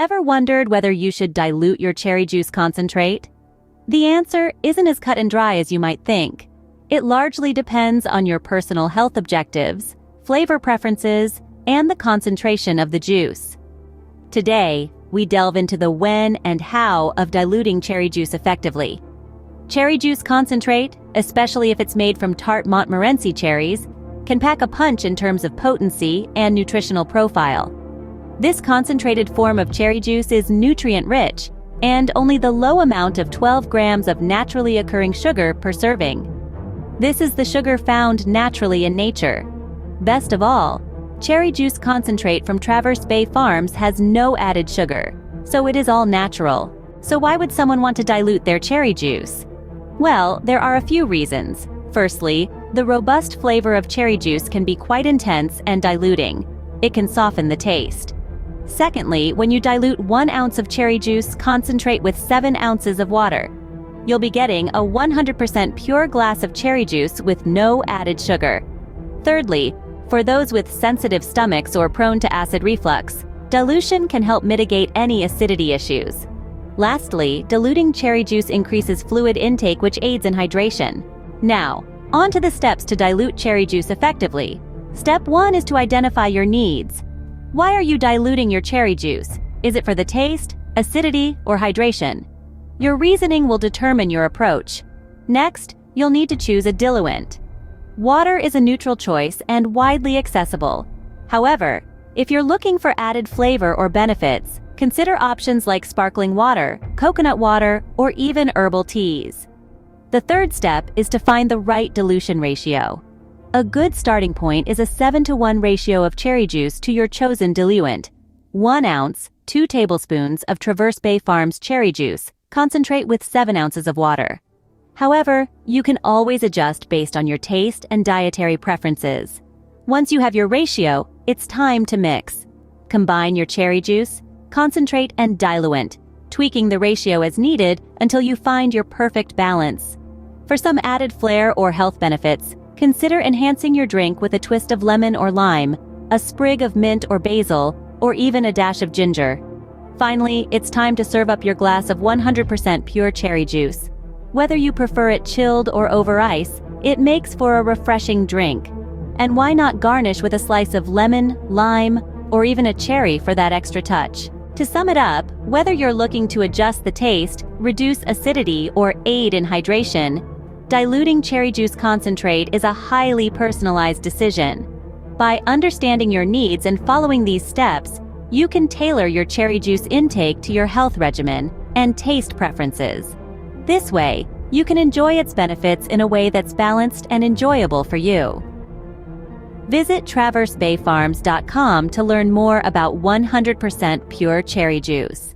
Ever wondered whether you should dilute your cherry juice concentrate? The answer isn't as cut and dry as you might think. It largely depends on your personal health objectives, flavor preferences, and the concentration of the juice. Today, we delve into the when and how of diluting cherry juice effectively. Cherry juice concentrate, especially if it's made from tart Montmorency cherries, can pack a punch in terms of potency and nutritional profile. This concentrated form of cherry juice is nutrient-rich, and only the low amount of 12 grams of naturally occurring sugar per serving. This is the sugar found naturally in nature. Best of all, cherry juice concentrate from Traverse Bay Farms has no added sugar, so it is all natural. So why would someone want to dilute their cherry juice? Well, there are a few reasons. Firstly, the robust flavor of cherry juice can be quite intense and diluting. It can soften the taste. Secondly, when you dilute 1 ounce of cherry juice concentrate with 7 ounces of water, you'll be getting a 100% pure glass of cherry juice with no added sugar. Thirdly, for those with sensitive stomachs or prone to acid reflux, dilution can help mitigate any acidity issues. Lastly, diluting cherry juice increases fluid intake, which aids in hydration. Now, on to the steps to dilute cherry juice effectively. Step 1 is to identify your needs. Why are you diluting your cherry juice? Is it for the taste, acidity, or hydration? Your reasoning will determine your approach. Next, you'll need to choose a diluent. Water is a neutral choice and widely accessible. However, if you're looking for added flavor or benefits, consider options like sparkling water, coconut water, or even herbal teas. The third step is to find the right dilution ratio. A good starting point is a 7-to-1 ratio of cherry juice to your chosen diluent. 1 ounce, 2 tablespoons of Traverse Bay Farms cherry juice, concentrate with 7 ounces of water. However, you can always adjust based on your taste and dietary preferences. Once you have your ratio, it's time to mix. Combine your cherry juice, concentrate, and diluent, tweaking the ratio as needed until you find your perfect balance. For some added flair or health benefits, consider enhancing your drink with a twist of lemon or lime, a sprig of mint or basil, or even a dash of ginger. Finally, it's time to serve up your glass of 100% pure cherry juice. Whether you prefer it chilled or over ice, it makes for a refreshing drink. And why not garnish with a slice of lemon, lime, or even a cherry for that extra touch? To sum it up, whether you're looking to adjust the taste, reduce acidity, or aid in hydration, diluting cherry juice concentrate is a highly personalized decision. By understanding your needs and following these steps, you can tailor your cherry juice intake to your health regimen and taste preferences. This way, you can enjoy its benefits in a way that's balanced and enjoyable for you. Visit TraverseBayFarms.com to learn more about 100% pure cherry juice.